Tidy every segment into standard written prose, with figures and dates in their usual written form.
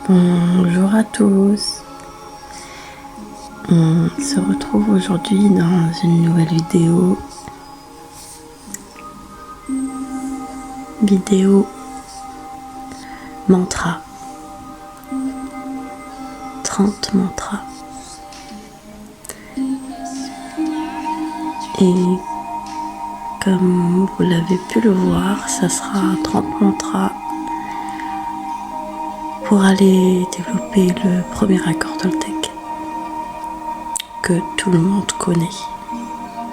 Bonjour à tous. On se retrouve aujourd'hui dans une nouvelle vidéo mantra, 30 mantras. Et comme vous l'avez pu le voir, ça sera 30 mantras pour aller développer le premier accord Toltec que tout le monde connaît.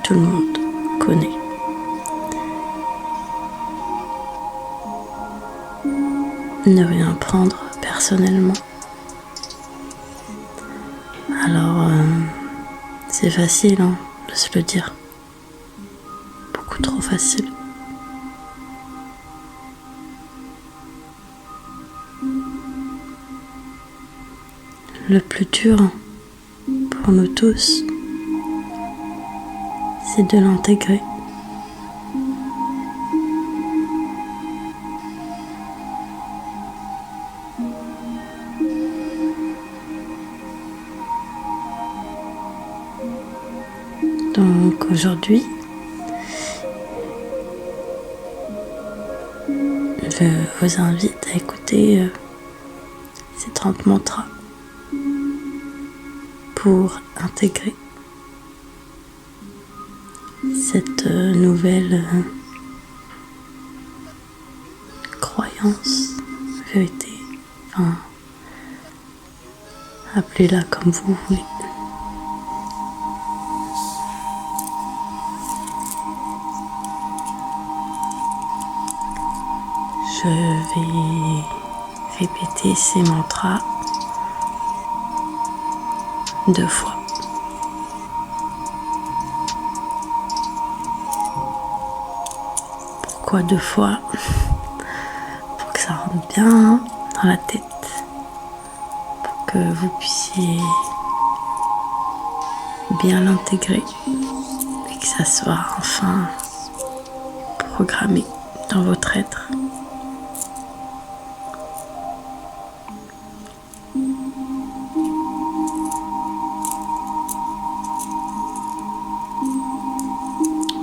Tout le monde connaît. Ne rien prendre personnellement. Alors, c'est facile de se le dire. Beaucoup trop facile. Le plus dur pour nous tous, c'est de l'intégrer. Donc aujourd'hui, je vous invite à écouter ces 30 mantras pour intégrer cette nouvelle croyance, vérité, enfin, appelez-la comme vous voulez. Je vais répéter ces mantras 2 fois. Pourquoi 2 fois? Pour que ça rentre bien dans la tête, pour que vous puissiez bien l'intégrer et que ça soit enfin programmé dans votre être.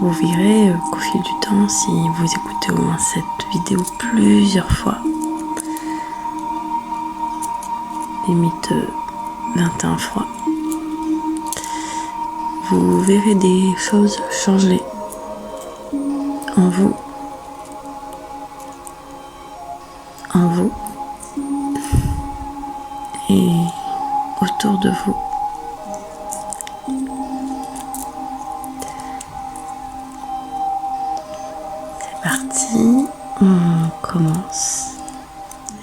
Vous verrez qu'au fil du temps, si vous écoutez au moins cette vidéo plusieurs fois, limite 21 fois, vous verrez des choses changer en vous, et autour de vous. C'est parti, on commence.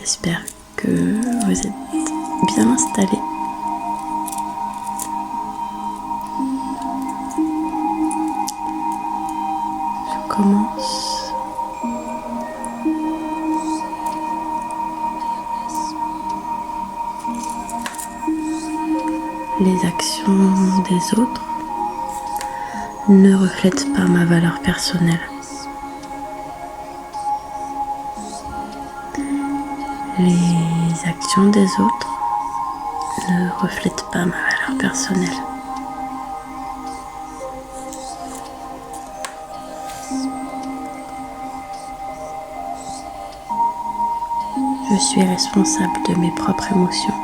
J'espère que vous êtes bien installés. Je commence. Les actions des autres ne reflètent pas ma valeur personnelle. Les actions des autres ne reflètent pas ma valeur personnelle. Je suis responsable de mes propres émotions,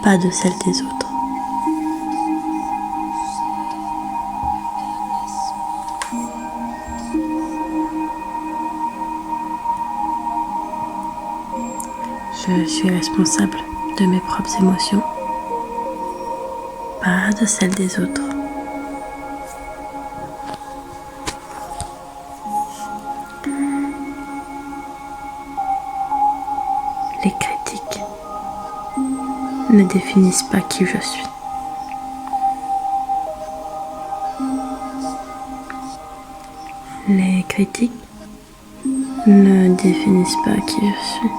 pas de celles des autres. Je suis responsable de mes propres émotions, pas de celles des autres. Les critiques ne définissent pas qui je suis. Les critiques ne définissent pas qui je suis.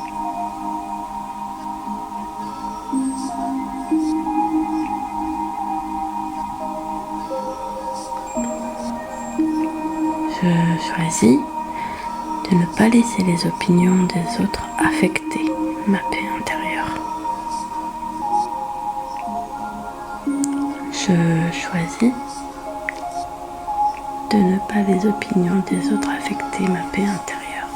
Je choisis de ne pas laisser les opinions des autres affecter ma paix intérieure. Je choisis de ne pas les opinions des autres affecter ma paix intérieure.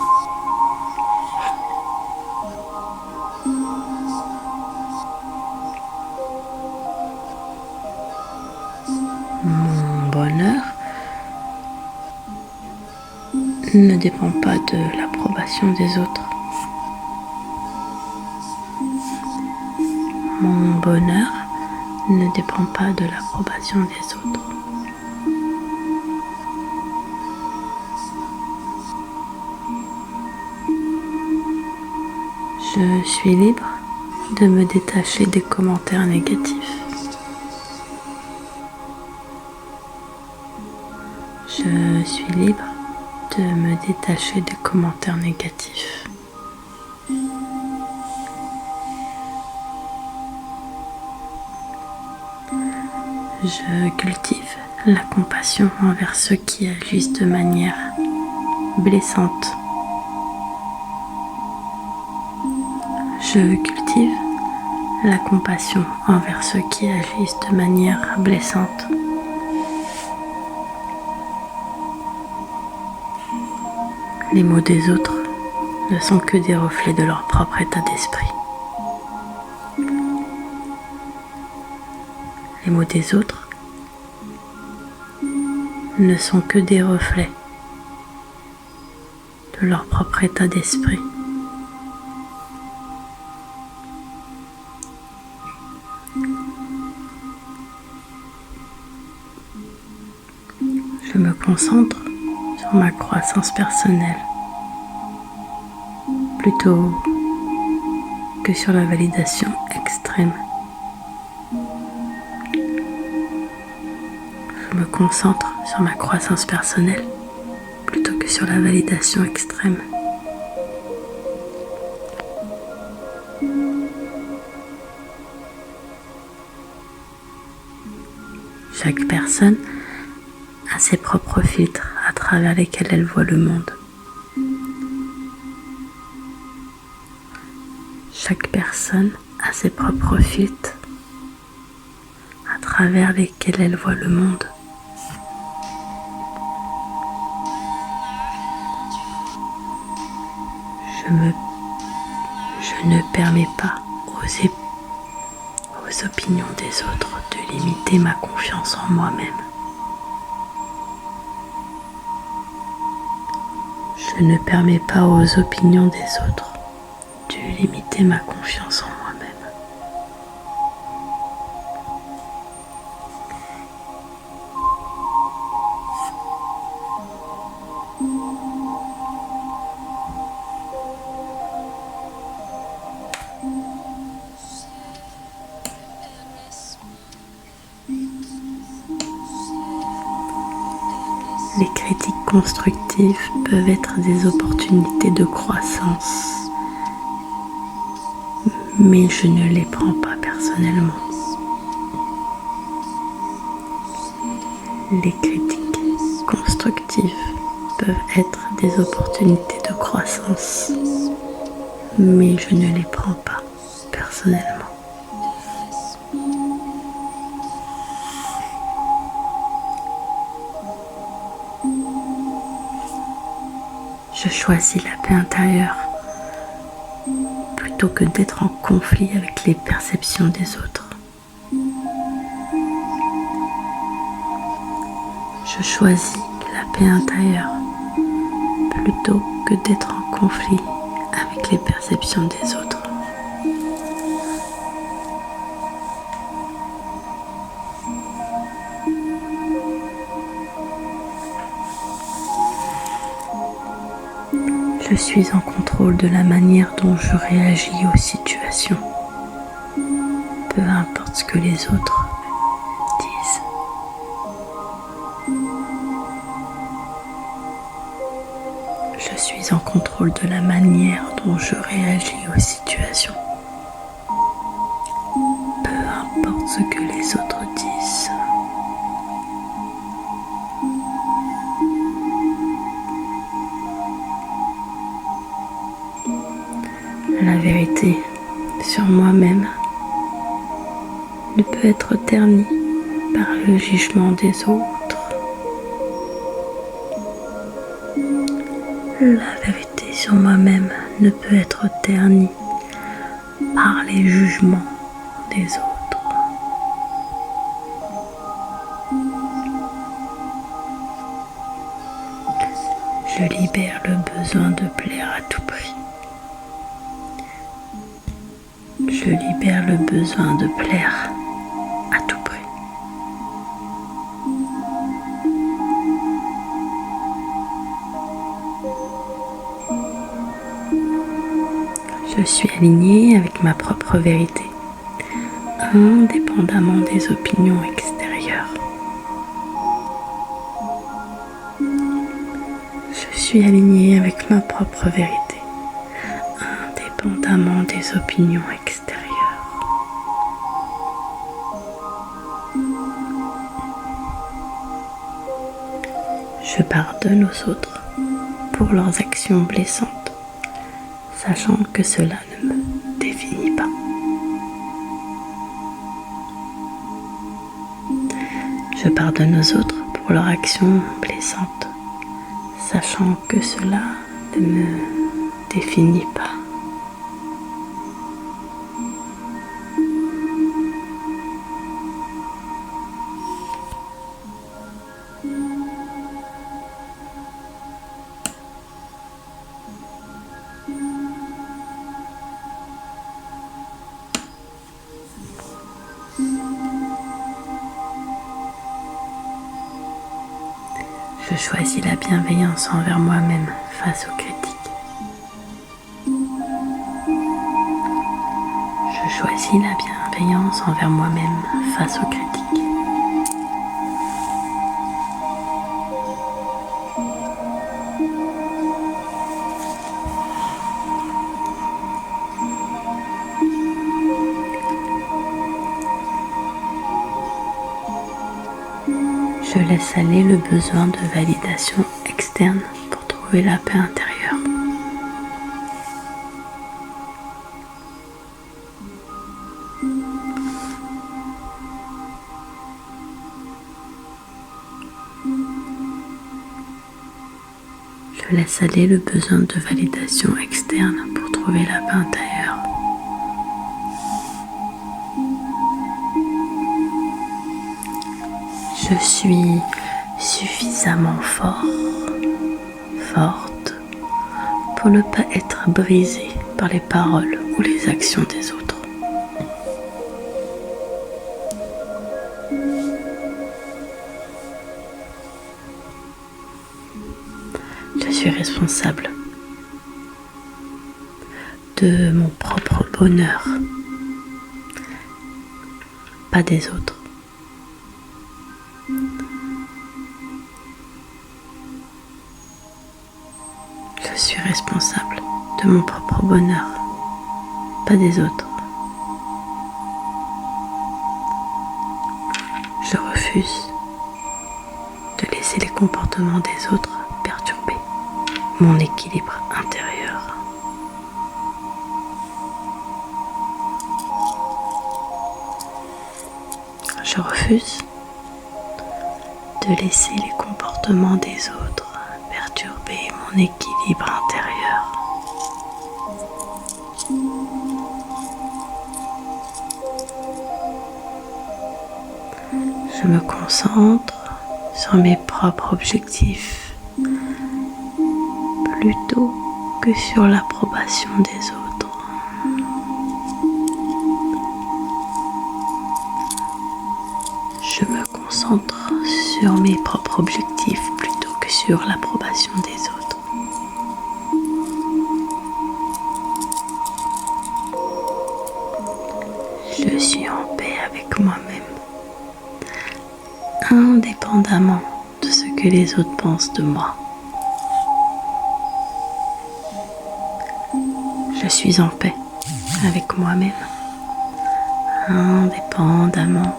Mon bonheur ne dépend pas de l'approbation des autres. Mon bonheur ne dépend pas de l'approbation des autres. Je suis libre de me détacher des commentaires négatifs. Je suis libre de me détacher des commentaires négatifs. Je cultive la compassion envers ceux qui agissent de manière blessante. Je cultive la compassion envers ceux qui agissent de manière blessante. Les mots des autres ne sont que des reflets de leur propre état d'esprit. Les mots des autres ne sont que des reflets de leur propre état d'esprit. Je me concentre sur ma croissance personnelle plutôt que sur la validation extrême. Je me concentre sur ma croissance personnelle plutôt que sur la validation extrême. Chaque personne a ses propres filtres à travers lesquels elle voit le monde. Chaque personne a ses propres filtres à travers lesquels elle voit le monde. Je ne permets pas aux opinions des autres de limiter ma confiance en moi-même. Je ne permets pas aux opinions des autres de limiter ma confiance en moi-même. Les critiques constructives peuvent être des opportunités de croissance, mais je ne les prends pas personnellement. Les critiques constructives peuvent être des opportunités de croissance, mais je ne les prends pas personnellement. Je choisis la paix intérieure plutôt que d'être en conflit avec les perceptions des autres. Je choisis la paix intérieure plutôt que d'être en conflit avec les perceptions des autres. Je suis en contrôle de la manière dont je réagis aux situations, peu importe ce que les autres disent. Je suis en contrôle de la manière dont je réagis aux situations, peu importe ce que les autres disent. La vérité sur moi-même ne peut être ternie par le jugement des autres. La vérité sur moi-même ne peut être ternie par les jugements des autres. Je libère le besoin de plaire à tout prix. Je libère le besoin de plaire à tout prix. Je suis alignée avec ma propre vérité, indépendamment des opinions extérieures. Je suis alignée avec ma propre vérité, indépendamment des opinions extérieures. Je pardonne aux autres pour leurs actions blessantes, sachant que cela ne me définit pas. Je pardonne aux autres pour leurs actions blessantes, sachant que cela ne me définit pas. Je choisis la bienveillance envers moi-même face aux critiques. Je choisis la bienveillance envers moi-même face aux critiques. Je laisse aller le besoin de validation externe pour trouver la paix intérieure. Je laisse aller le besoin de validation externe pour trouver la paix intérieure. Je suis suffisamment fort, forte pour ne pas être brisée par les paroles ou les actions des autres. Je suis responsable de mon propre bonheur, pas des autres. Je suis responsable de mon propre bonheur, pas des autres. Je refuse de laisser les comportements des autres perturber mon équilibre intérieur. Je refuse de laisser les comportements des autres perturber mon équilibre intérieur. Je me concentre sur mes propres objectifs plutôt que sur l'approbation des autres. Je me concentre sur mes propres objectifs plutôt que sur l'approbation des autres. Je suis en paix avec moi-même, indépendamment de ce que les autres pensent de moi. Je suis en paix avec moi-même, indépendamment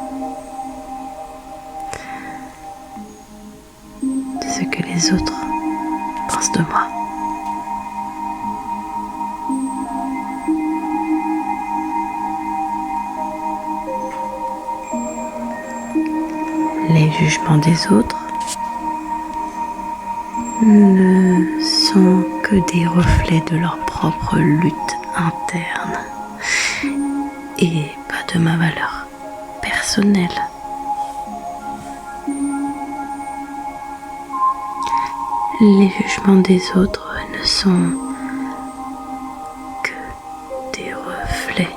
de ce que les autres pensent de moi. jugements des autres ne sont que des reflets de leur propre lutte interne et pas de ma valeur personnelle. Les jugements des autres ne sont que des reflets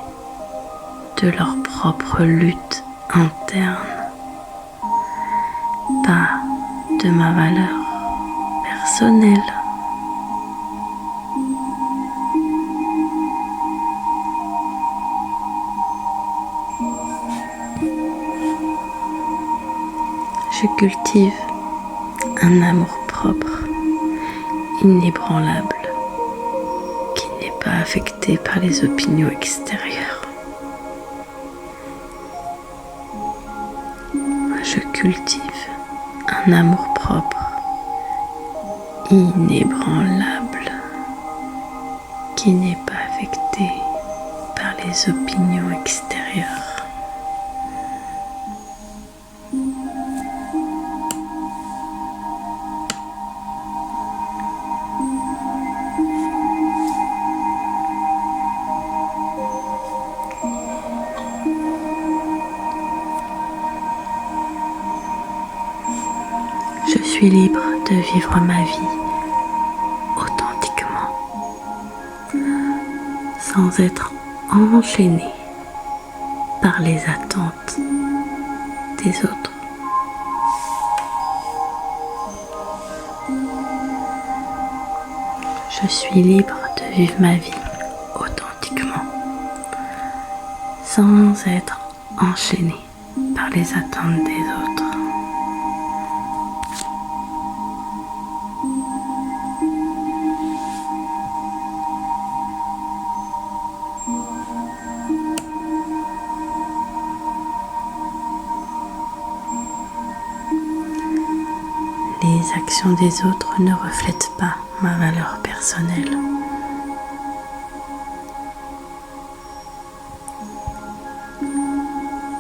de leur propre lutte interne, pas de ma valeur personnelle. Je cultive un amour-propre inébranlable qui n'est pas affecté par les opinions extérieures. Je cultive un amour-propre inébranlable qui n'est pas affecté par les opinions extérieures. Je suis libre de vivre ma vie authentiquement, sans être enchaînée par les attentes des autres. Je suis libre de vivre ma vie authentiquement, sans être enchaînée par les attentes des autres. Les actions des autres ne reflètent pas ma valeur personnelle.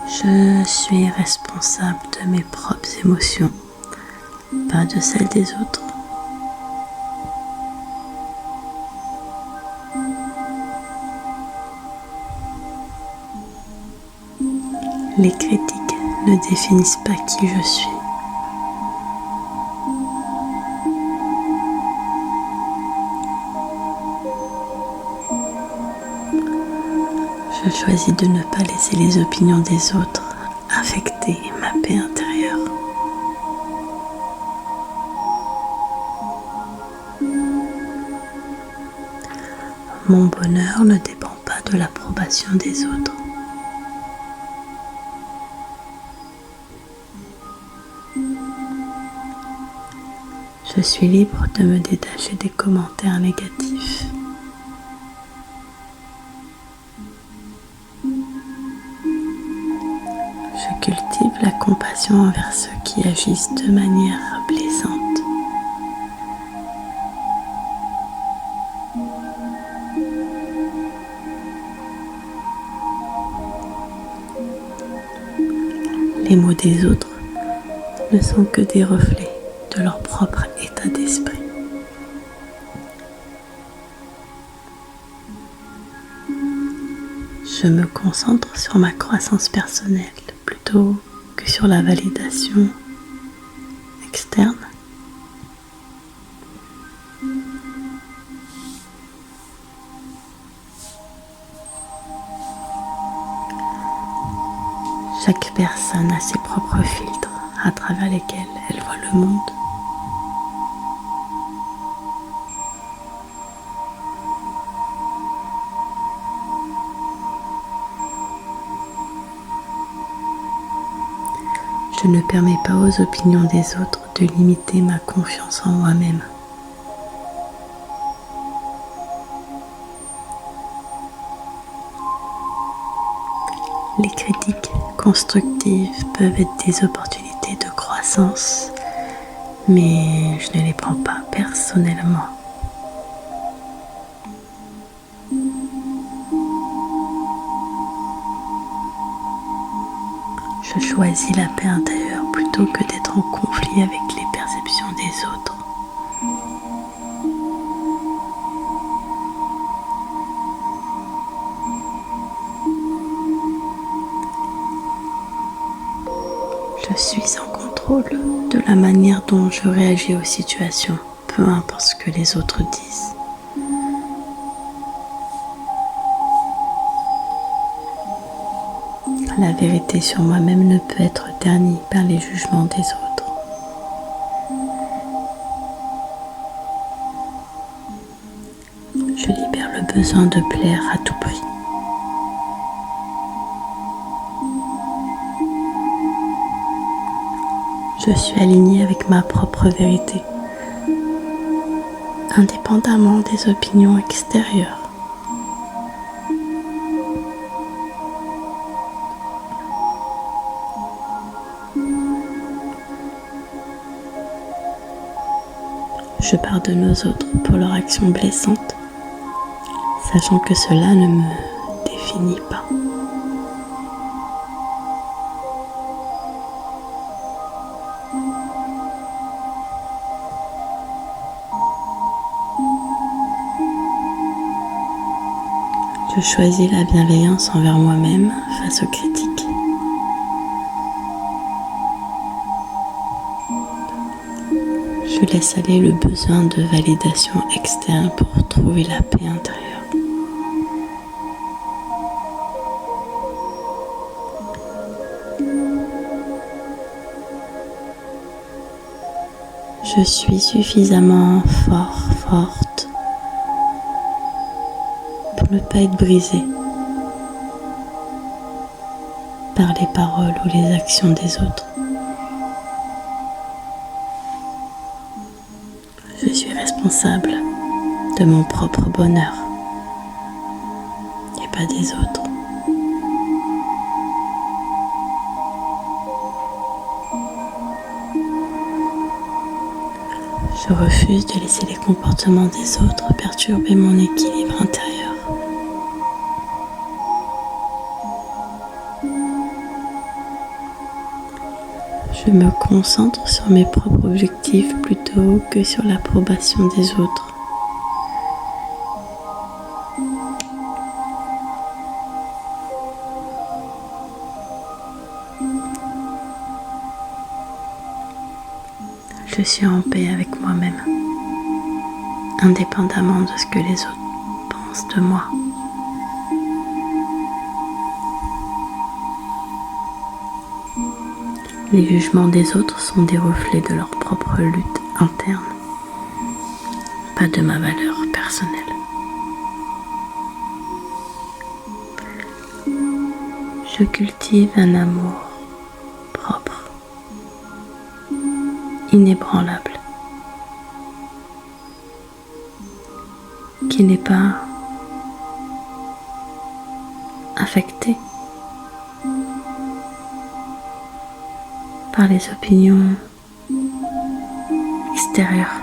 Je suis responsable de mes propres émotions, pas de celles des autres. Les critiques ne définissent pas qui je suis. Je choisis de ne pas laisser les opinions des autres affecter ma paix intérieure. Mon bonheur ne dépend pas de l'approbation des autres. Je suis libre de me détacher des commentaires négatifs. Je cultive la compassion envers ceux qui agissent de manière blessante. Les mots des autres ne sont que des reflets de leur propre état d'esprit. Je me concentre sur ma croissance personnelle plutôt que sur la validation externe. Chaque personne a ses propres filtres à travers lesquels elle voit le monde. Je ne permets pas aux opinions des autres de limiter ma confiance en moi-même. Les critiques constructives peuvent être des opportunités de croissance, mais je ne les prends pas personnellement. Je choisis la paix intérieure plutôt que d'être être en conflit avec les perceptions des autres. Je suis en contrôle de la manière dont je réagis aux situations, peu importe ce que les autres disent. La vérité sur moi-même ne peut être ternie par les jugements des autres. Je libère le besoin de plaire à tout prix. Je suis alignée avec ma propre vérité, indépendamment des opinions extérieures. Je pardonne aux autres pour leurs actions blessantes, sachant que cela ne me définit pas. Je choisis la bienveillance envers moi-même face aux critiques. Je laisse aller le besoin de validation externe pour trouver la paix intérieure. Je suis suffisamment forte pour ne pas être brisée par les paroles ou les actions des autres. Je suis responsable de mon propre bonheur et pas des autres. Je refuse de laisser les comportements des autres perturber mon équilibre intérieur. Je me concentre sur mes propres objectifs plutôt que sur l'approbation des autres. Je suis en paix avec moi-même, indépendamment de ce que les autres pensent de moi. Les jugements des autres sont des reflets de leur propre lutte interne, pas de ma valeur personnelle. Je cultive un amour propre, inébranlable, qui n'est pas affecté par les opinions extérieures.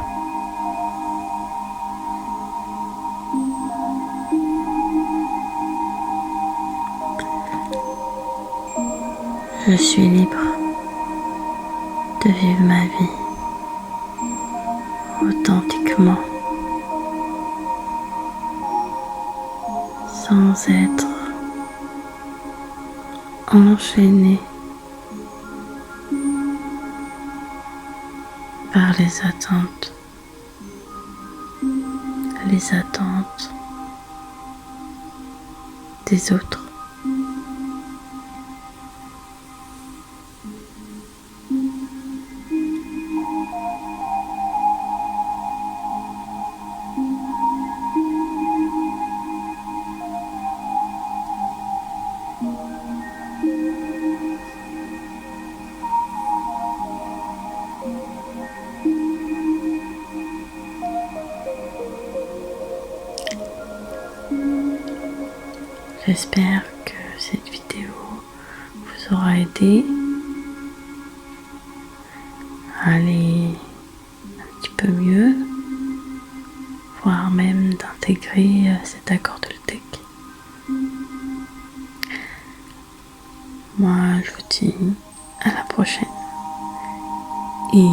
Je suis libre de vivre ma vie authentiquement, sans être enchaînée par les attentes des autres. J'espère que cette vidéo vous aura aidé à aller un petit peu mieux, voire même d'intégrer cet accord toltèque. Moi, je vous dis à la prochaine Et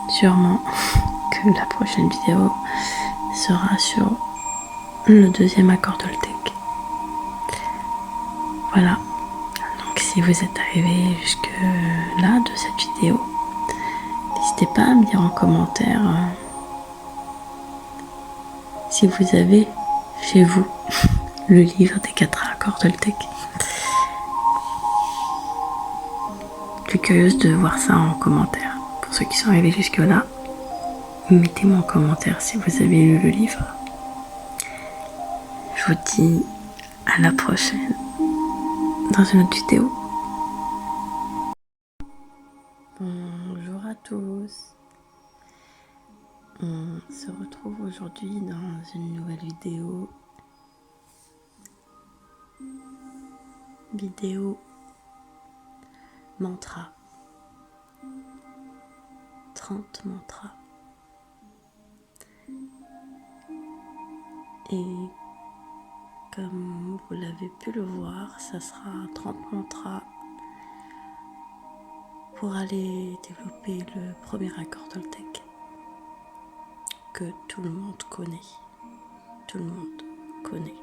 sûrement que la prochaine vidéo sera sur le deuxième accord toltèque. Voilà. Donc si vous êtes arrivé jusque là de cette vidéo, n'hésitez pas à me dire en commentaire si vous avez chez vous le livre des 4 accords toltèques. Je suis curieuse de voir ça en commentaire. Pour ceux qui sont arrivés jusque là, mettez-moi en commentaire si vous avez lu le livre. Je vous dis à la prochaine dans une autre vidéo. Bonjour à tous. On se retrouve aujourd'hui dans une nouvelle vidéo. Mantra. 30 mantras. Et comme vous l'avez pu le voir, ça sera 30 mantras pour aller développer le premier accord toltèque que tout le monde connaît. Tout le monde connaît.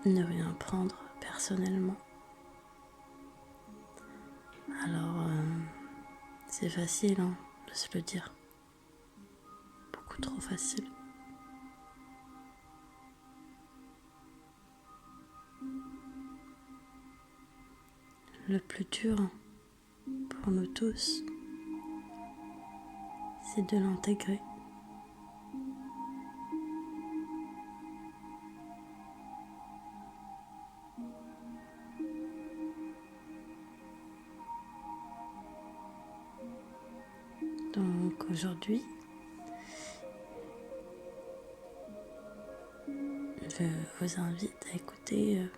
Ne rien prendre personnellement. Alors, c'est facile de se le dire. Beaucoup trop facile. Le plus dur pour nous tous, c'est de l'intégrer. Donc aujourd'hui, je vous invite à écouter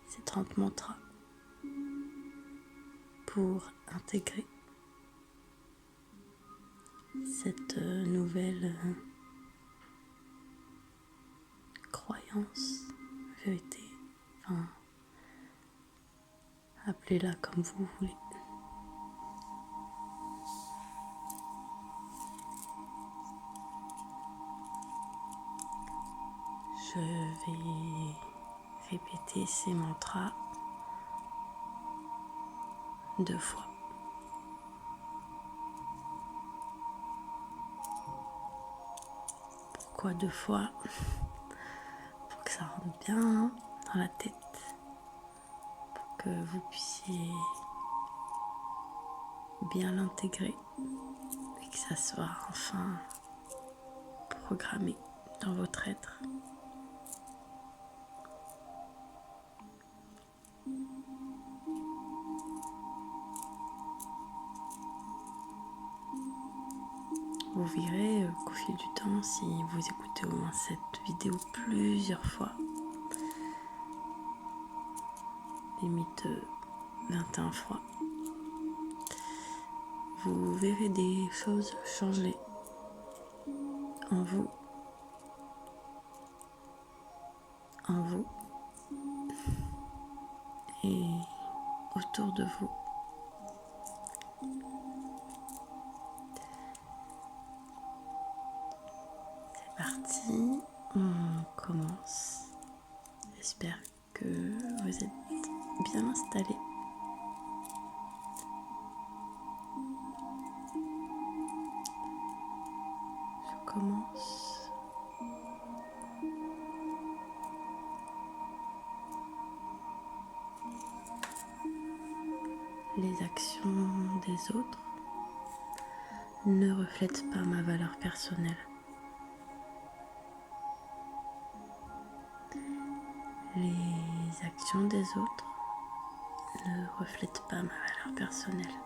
ces 30 mantras pour intégrer cette nouvelle croyance, vérité, enfin, appelez-la comme vous voulez. Je vais répéter ces mantras 2 fois. Pourquoi 2 fois? Pour que ça rentre bien dans la tête, pour que vous puissiez bien l'intégrer et que ça soit enfin programmé dans votre être. Vous verrez qu'au fil du temps, si vous écoutez au moins cette vidéo plusieurs fois, limite 21 fois, vous verrez des choses changer en vous, et autour de vous. C'est parti, on commence. J'espère que vous êtes bien installés. Je commence. Les actions des autres ne reflètent pas ma valeur personnelle. Les actions des autres ne reflètent pas ma valeur personnelle.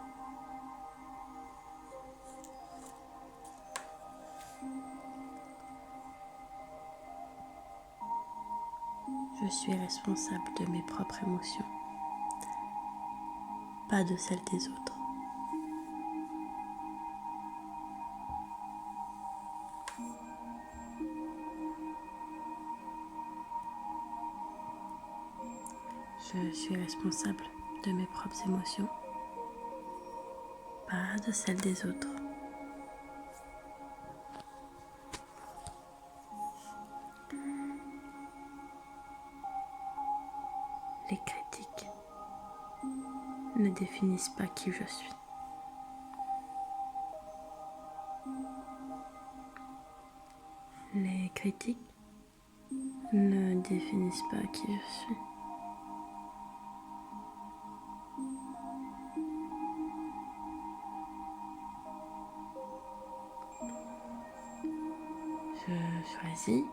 Je suis responsable de mes propres émotions, pas de celles des autres. Je suis responsable de mes propres émotions, pas de celles des autres. Les critiques ne définissent pas qui je suis. Les critiques ne définissent pas qui je suis. Je choisis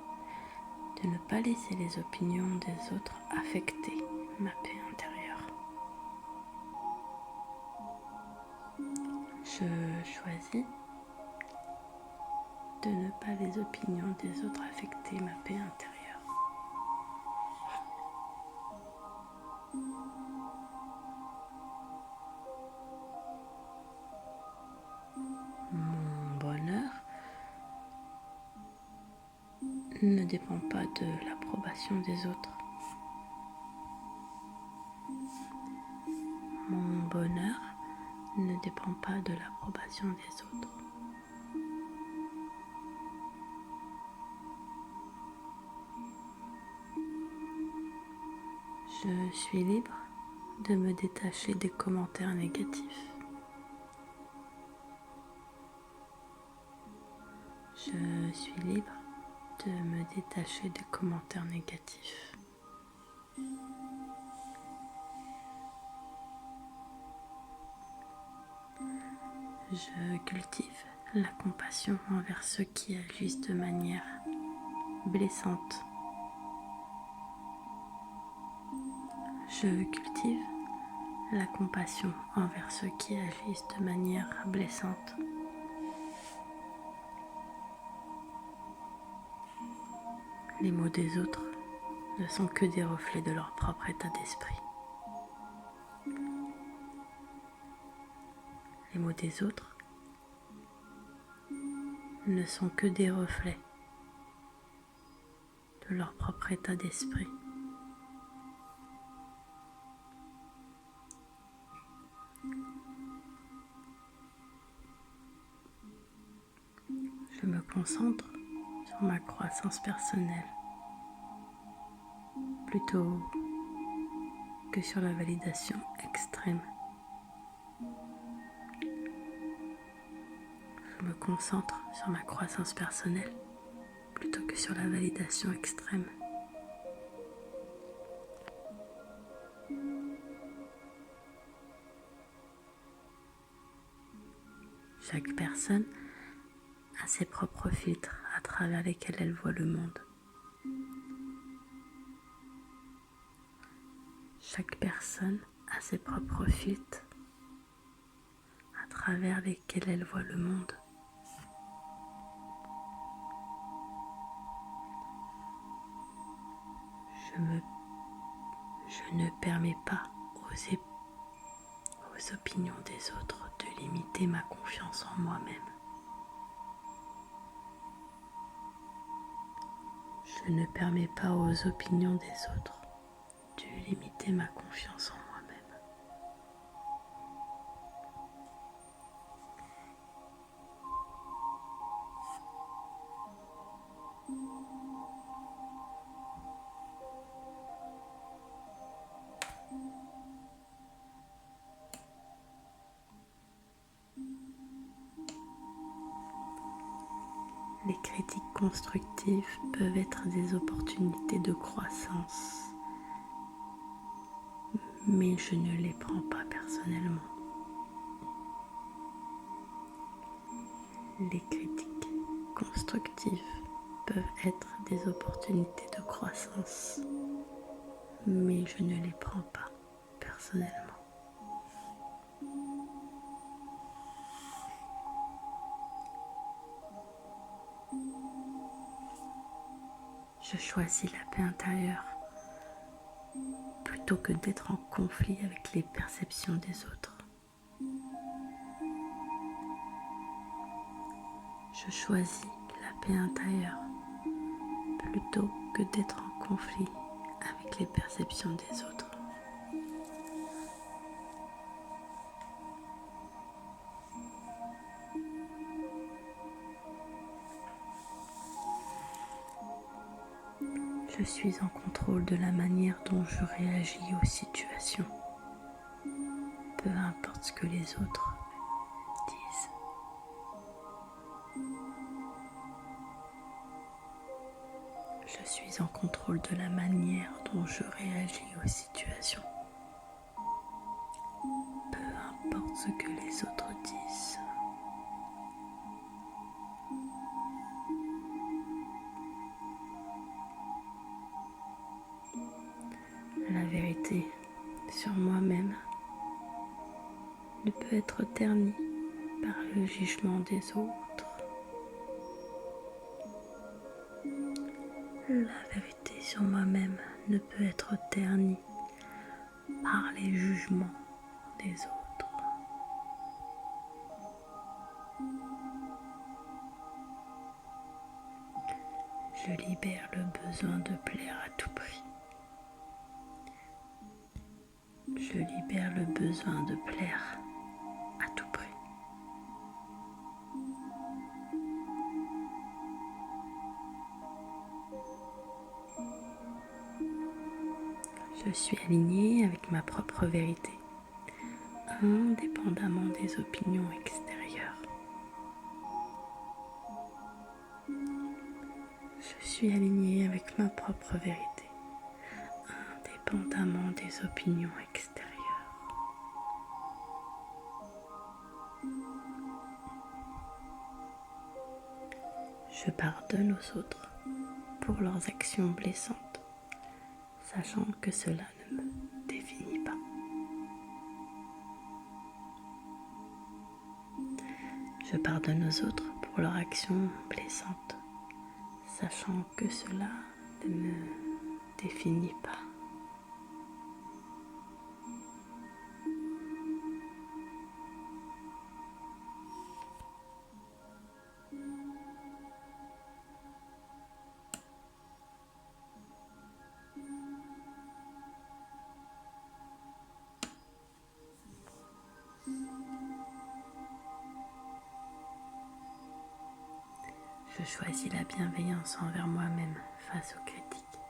de ne pas laisser les opinions des autres affecter ma paix intérieure. Je choisis de ne pas les opinions des autres affecter ma paix intérieure. Mon bonheur ne dépend pas de l'approbation des autres. Mon bonheur ne dépend pas de l'approbation des autres. Je suis libre de me détacher des commentaires négatifs. Je suis libre de me détacher des commentaires négatifs. Je cultive la compassion envers ceux qui agissent de manière blessante. Je cultive la compassion envers ceux qui agissent de manière blessante. Les mots des autres ne sont que des reflets de leur propre état d'esprit. Les mots des autres ne sont que des reflets de leur propre état d'esprit. Je me concentre sur ma croissance personnelle plutôt que sur la validation extrême. Je me concentre sur ma croissance personnelle plutôt que sur la validation extrême. Chaque personne a ses propres filtres à travers lesquels elle voit le monde. Chaque personne a ses propres filtres à travers lesquels elle voit le monde. Je ne permets pas aux opinions des autres de limiter ma confiance en moi-même. Je ne permets pas aux opinions des autres de limiter ma confiance en moi-même. Les critiques constructives peuvent être des opportunités de croissance, mais je ne les prends pas personnellement. Les critiques constructives peuvent être des opportunités de croissance, mais je ne les prends pas personnellement. Je choisis la paix intérieure plutôt que d'être en conflit avec les perceptions des autres. Je choisis la paix intérieure plutôt que d'être en conflit avec les perceptions des autres. suis en contrôle de la manière dont je réagis aux situations, peu importe ce que les autres disent. Je suis en contrôle de la manière dont je réagis aux situations, peu importe ce que les autres disent. La vérité sur moi-même ne peut être ternie par le jugement des autres. La vérité sur moi-même ne peut être ternie par les jugements des autres. Je libère le besoin de plaire à tout prix. Je libère le besoin de plaire à tout prix. Je suis alignée avec ma propre vérité, indépendamment des opinions extérieures. Je suis alignée avec ma propre vérité, indépendamment des opinions extérieures. Je pardonne aux autres pour leurs actions blessantes, sachant que cela ne me définit pas. Je pardonne aux autres pour leurs actions blessantes, sachant que cela ne me définit pas. Je choisis la bienveillance envers moi-même face aux critiques.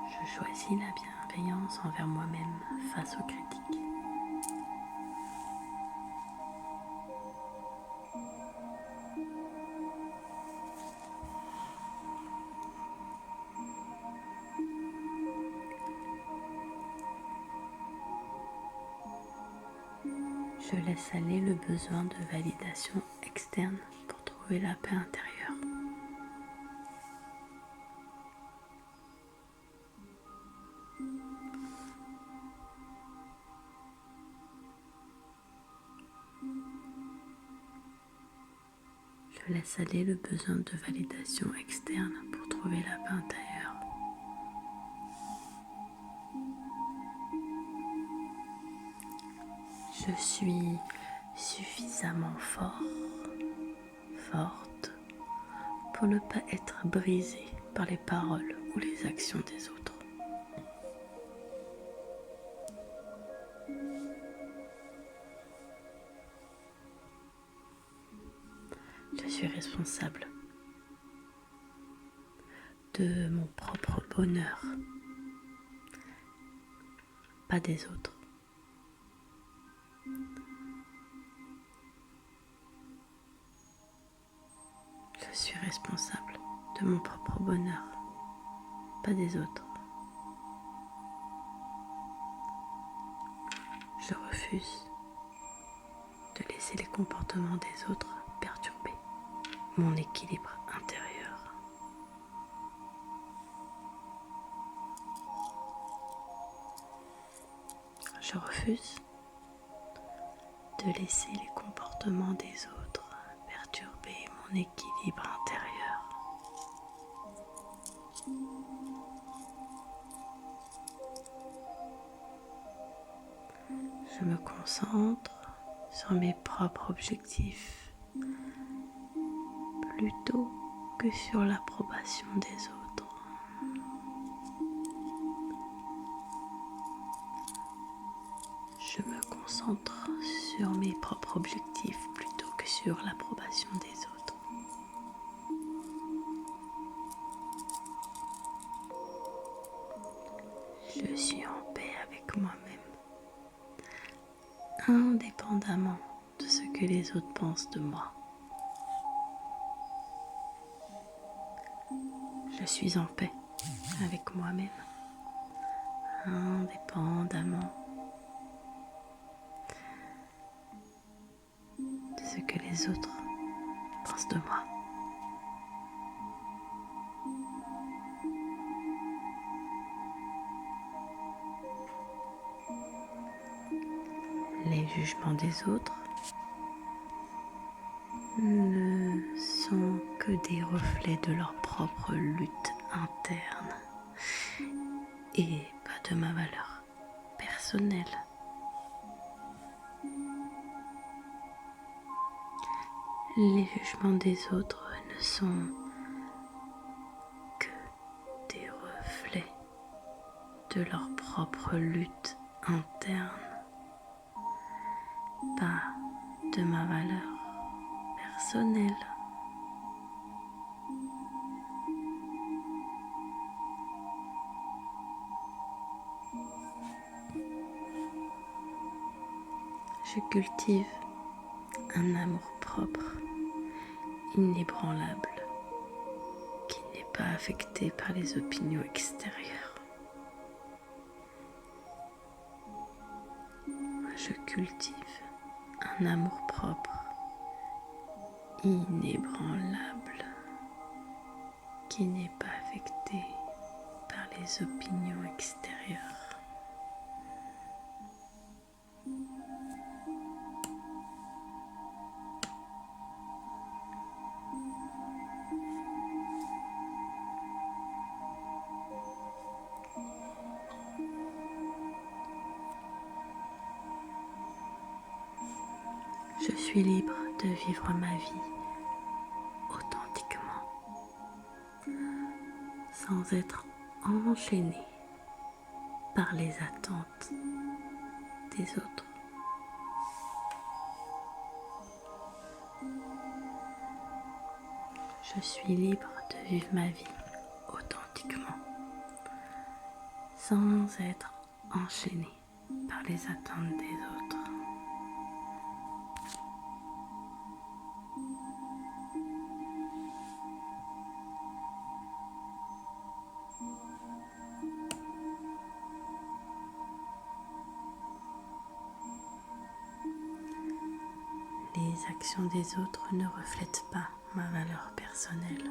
Je choisis la bienveillance envers moi-même face aux critiques. Je laisse aller le besoin de validation externe pour trouver la paix intérieure. Je laisse aller le besoin de validation externe pour trouver la paix intérieure. Je suis suffisamment fort, forte, pour ne pas être brisée par les paroles ou les actions des autres. Je suis responsable de mon propre bonheur, pas des autres. Je suis responsable de mon propre bonheur, pas des autres. Je refuse de laisser les comportements des autres perturber mon équilibre intérieur. Je refuse de laisser les comportements des autres perturber mon équilibre intérieur. Je me concentre sur mes propres objectifs plutôt que sur l'approbation des autres. Je me concentre sur mes propres objectifs plutôt que sur l'approbation des autres. Je suis en paix avec moi-même, indépendamment de ce que les autres pensent de moi. Je suis en paix avec moi-même, indépendamment de ce que les autres pensent de moi. Les jugements des autres ne sont que des reflets de leur propre lutte interne et pas de ma valeur personnelle. Les jugements des autres ne sont que des reflets de leur propre lutte interne, pas de ma valeur personnelle. Je cultive un amour-propre inébranlable qui n'est pas affecté par les opinions extérieures. Je cultive un amour-propre inébranlable qui n'est pas affecté par les opinions extérieures. Je suis libre de vivre ma vie authentiquement, sans être enchaînée par les attentes des autres. Je suis libre de vivre ma vie authentiquement, sans être enchaînée par les attentes des autres. Les actions des autres ne reflètent pas ma valeur personnelle.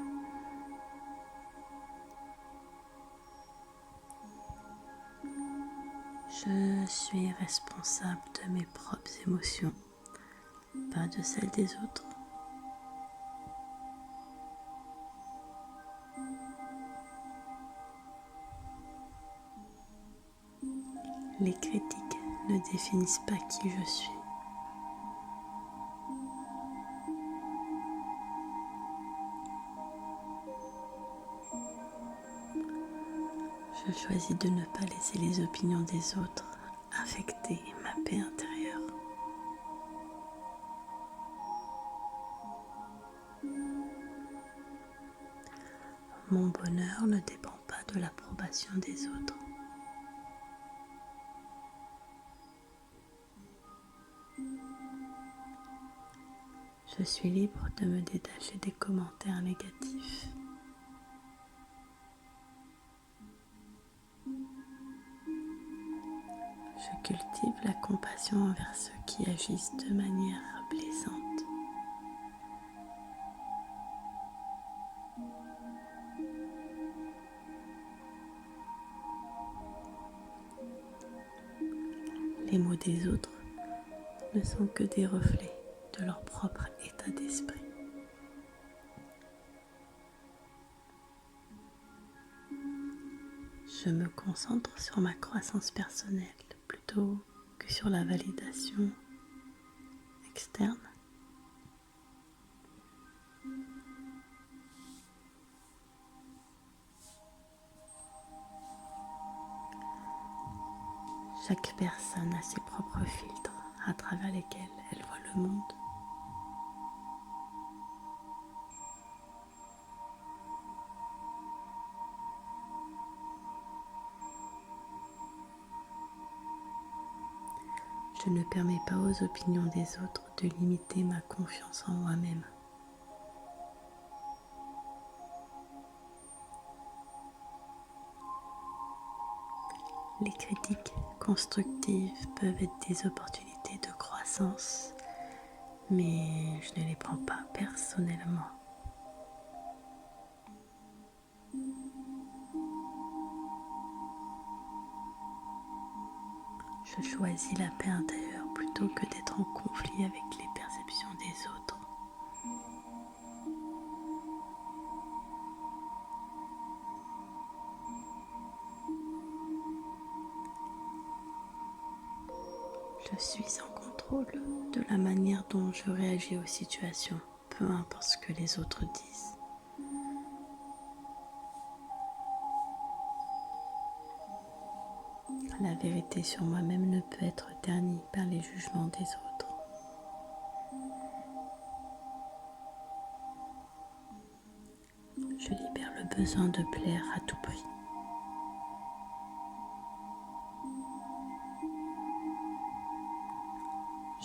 Je suis responsable de mes propres émotions, pas de celles des autres. Les critiques ne définissent pas qui je suis. Je choisis de ne pas laisser les opinions des autres affecter ma paix intérieure. Mon bonheur ne dépend pas de l'approbation des autres. Je suis libre de me détacher des commentaires négatifs. Je cultive la compassion envers ceux qui agissent de manière blessante. Les mots des autres ne sont que des reflets de leur propre état d'esprit. Je me concentre sur ma croissance personnelle plutôt que sur la validation externe. Chaque personne a ses propres filtres à travers lesquels elle voit le monde. Je ne permets pas aux opinions des autres de limiter ma confiance en moi-même. Les critiques constructives peuvent être des opportunités de croissance, mais je ne les prends pas personnellement. Je choisis la paix intérieure plutôt que d'être en conflit avec les perceptions des autres. Je suis en contrôle de la manière dont je réagis aux situations, peu importe ce que les autres disent. La vérité sur moi-même ne peut être ternie par les jugements des autres. Je libère le besoin de plaire à tout prix.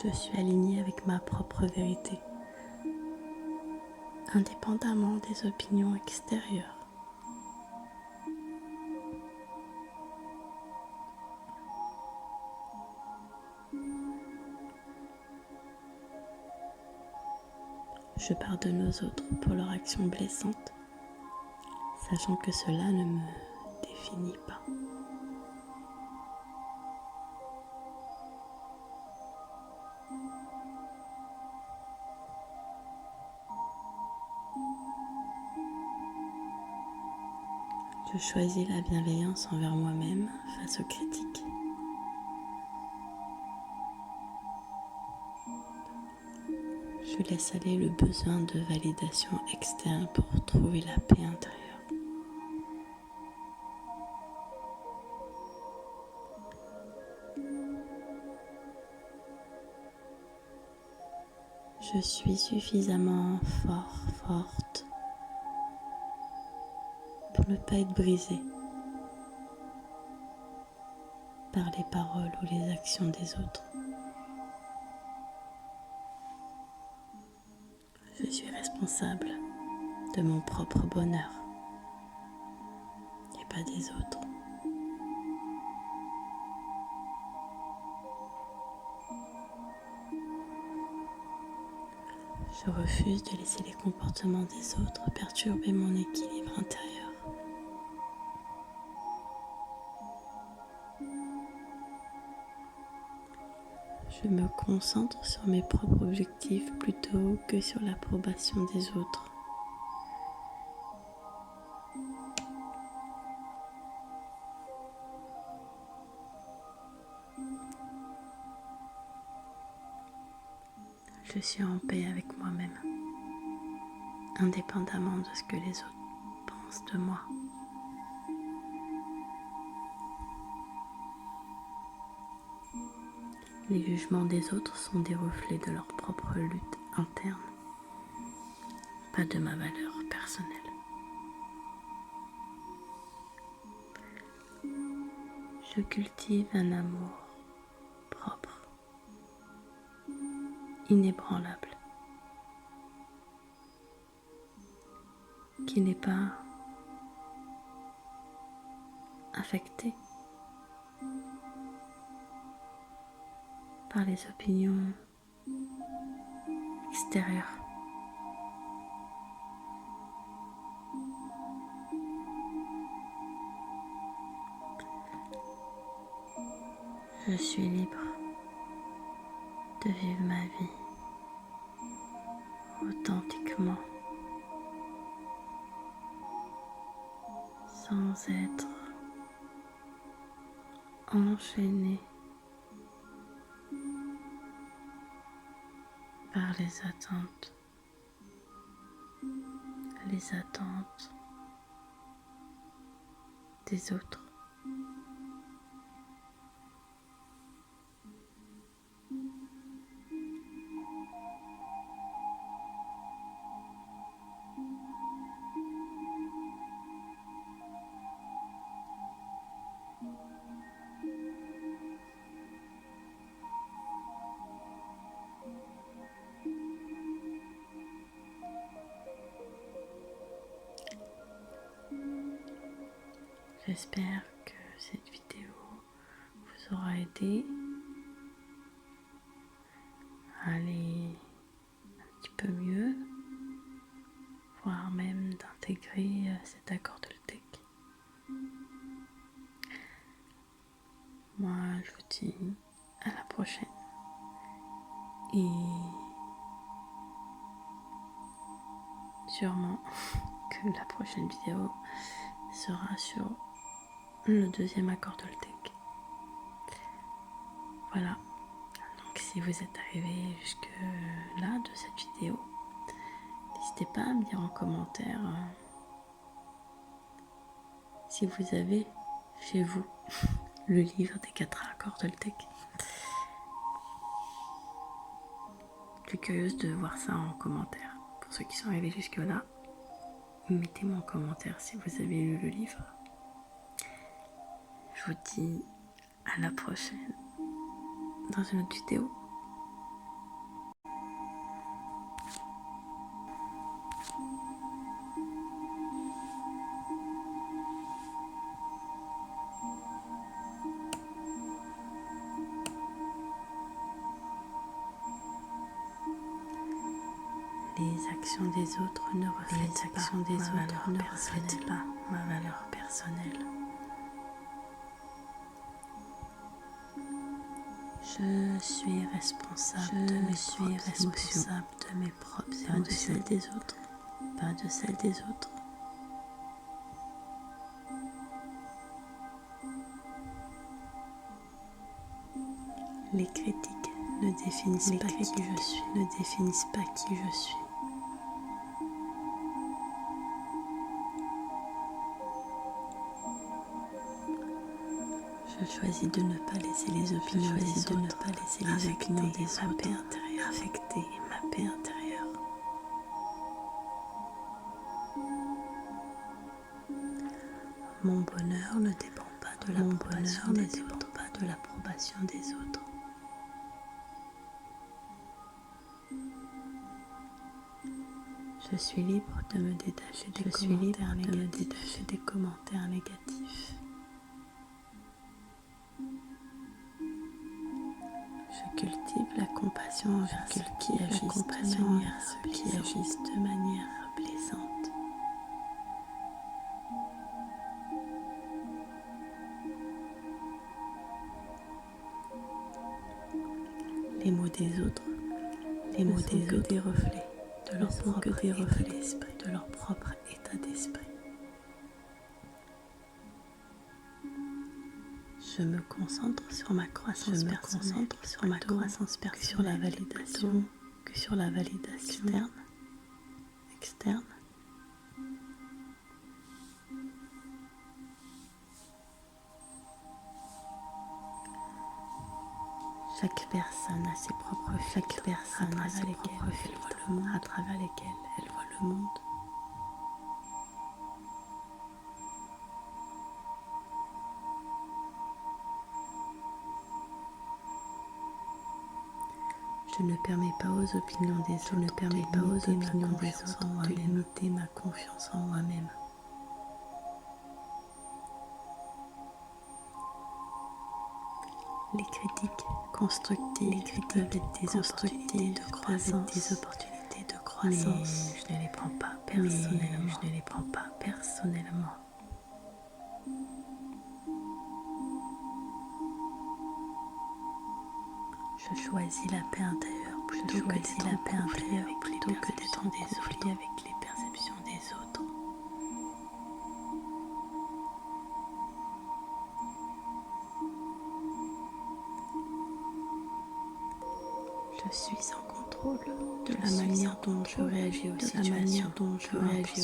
Je suis alignée avec ma propre vérité, indépendamment des opinions extérieures. Je pardonne aux autres pour leurs actions blessantes, sachant que cela ne me définit pas. Je choisis la bienveillance envers moi-même face aux critiques. Je laisse aller le besoin de validation externe pour retrouver la paix intérieure. Je suis suffisamment forte pour ne pas être brisée par les paroles ou les actions des autres. Je suis responsable de mon propre bonheur et pas des autres. Je refuse de laisser les comportements des autres perturber mon équilibre intérieur. Je me concentre sur mes propres objectifs plutôt que sur l'approbation des autres. Je suis en paix avec moi-même, indépendamment de ce que les autres pensent de moi. Les jugements des autres sont des reflets de leur propre lutte interne, pas de ma valeur personnelle. Je cultive un amour propre, inébranlable, qui n'est pas affecté par les opinions extérieures. Je suis libre de vivre ma vie authentiquement, sans être enchaînée par les attentes des autres. J'espère que cette vidéo vous aura aidé à aller un petit peu mieux, voire même d'intégrer cet accord Toltec. Moi, je vous dis à la prochaine et sûrement que la prochaine vidéo sera sur le deuxième accord Toltec. Voilà, donc si vous êtes arrivé jusque là de cette vidéo, n'hésitez pas à me dire en commentaire si vous avez chez vous le livre des 4 accords Toltec. Je suis curieuse de voir ça en commentaire. Pour ceux qui sont arrivés jusque là, mettez-moi en commentaire si vous avez lu le livre. Je vous dis à la prochaine dans une autre vidéo. Les actions des autres ne reflètent pas ma valeur personnelle. Je suis responsable de mes propres émotions, pas de celles des autres. Les critiques ne définissent pas qui je suis. Je choisis de ne pas laisser les opinions des autres affecter ma paix intérieure. Mon bonheur ne dépend pas de l'approbation des autres. Je suis libre de me détacher des commentaires négatifs. Je cultive la compassion envers ceux qui agissent de manière blessante. Les mots des autres ne sont que des reflets de leur propre état d'esprit. Je me concentre sur ma croissance personnelle que sur la validation externe. Chaque personne a ses propres filtres à travers lesquels elle voit le monde. Je ne permets pas aux opinions des autres de limiter ma confiance en moi-même. Les critiques constructives peuvent être des opportunités de croissance, mais je ne les prends pas personnellement. Je choisis la paix intérieure plutôt que d'être en conflit avec les perceptions des autres. Je suis en contrôle de la manière dont je réagis aux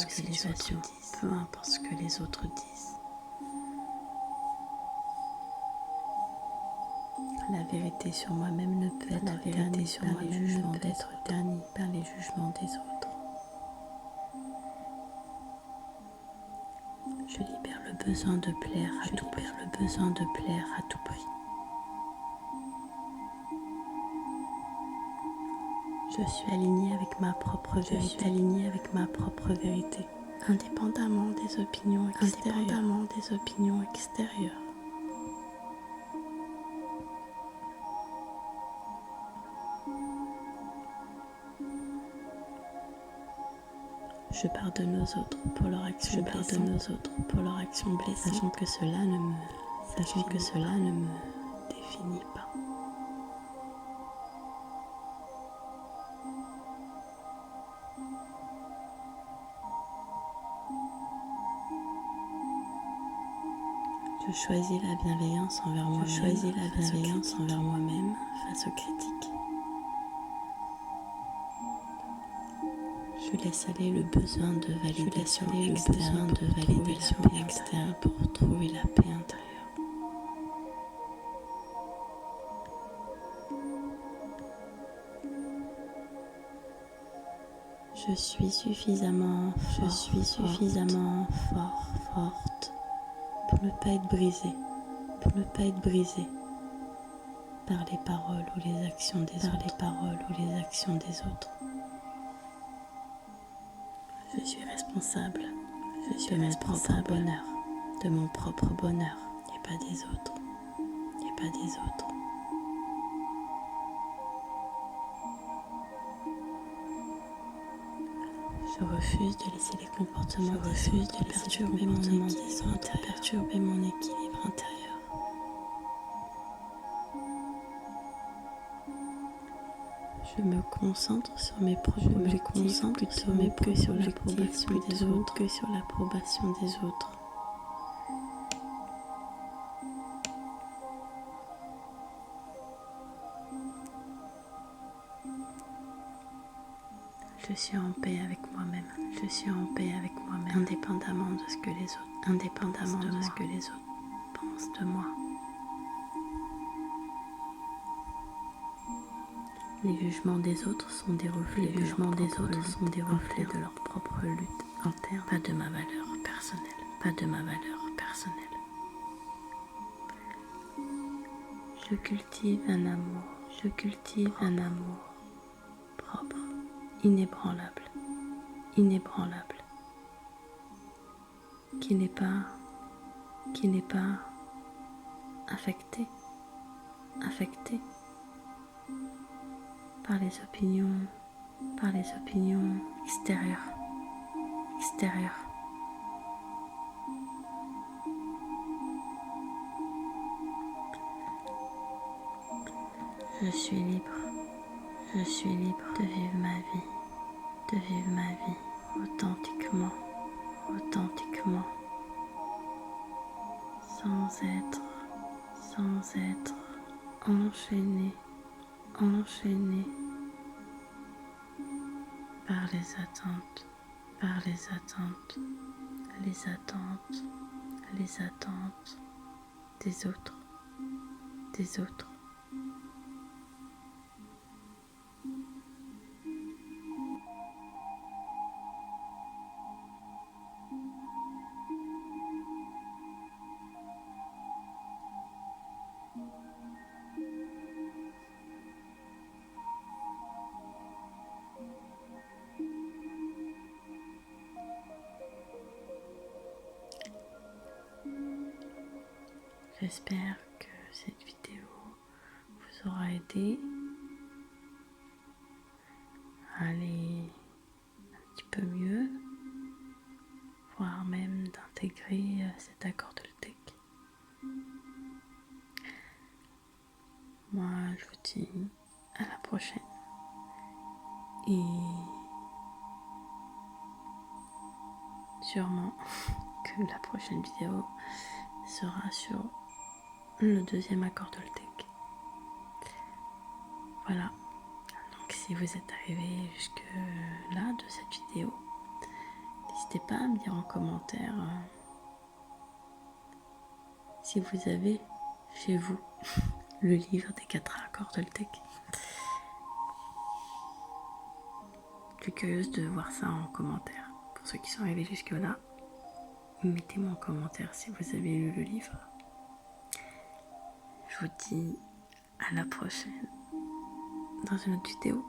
situations, peu importe ce que les autres disent. La vérité sur moi-même ne peut être ternie par les jugements des autres. Je libère le besoin de plaire à tout prix. Je suis alignée avec ma propre vérité. indépendamment des opinions extérieures. Je pardonne aux autres pour leur action blessante, sachant que cela ne me définit pas. Je choisis la bienveillance envers moi-même face aux critiques. Je laisse aller le besoin de validation externe pour retrouver la paix intérieure. Je suis suffisamment forte pour ne pas être brisée par les paroles ou les actions des autres. Je suis responsable de mon propre bonheur et pas des autres. Je refuse de laisser les comportements perturber mon équilibre intérieur. Je me concentre sur mes propres objectifs plutôt que sur l'approbation des autres. Je suis en paix avec moi-même, indépendamment de ce que les autres pensent de moi. Les jugements des autres sont des reflets de leur propre lutte interne, pas de ma valeur personnelle. Je cultive un amour propre, inébranlable, qui n'est pas affecté par les opinions extérieures. Je suis libre de vivre ma vie authentiquement, sans être enchaînée par les attentes des autres. J'espère que cette vidéo vous aura aidé à aller un petit peu mieux, voire même d'intégrer cet accord Toltec. Moi, je vous dis à la prochaine et sûrement que la prochaine vidéo sera sur le deuxième accord Toltec. Voilà. Donc si vous êtes arrivé jusque là de cette vidéo, n'hésitez pas à me dire en commentaire si vous avez chez vous le livre des 4 accords Toltec. Je suis curieuse de voir ça en commentaire. Pour ceux qui sont arrivés jusque là, mettez-moi en commentaire si vous avez lu le livre. Je vous dis à la prochaine dans une autre vidéo.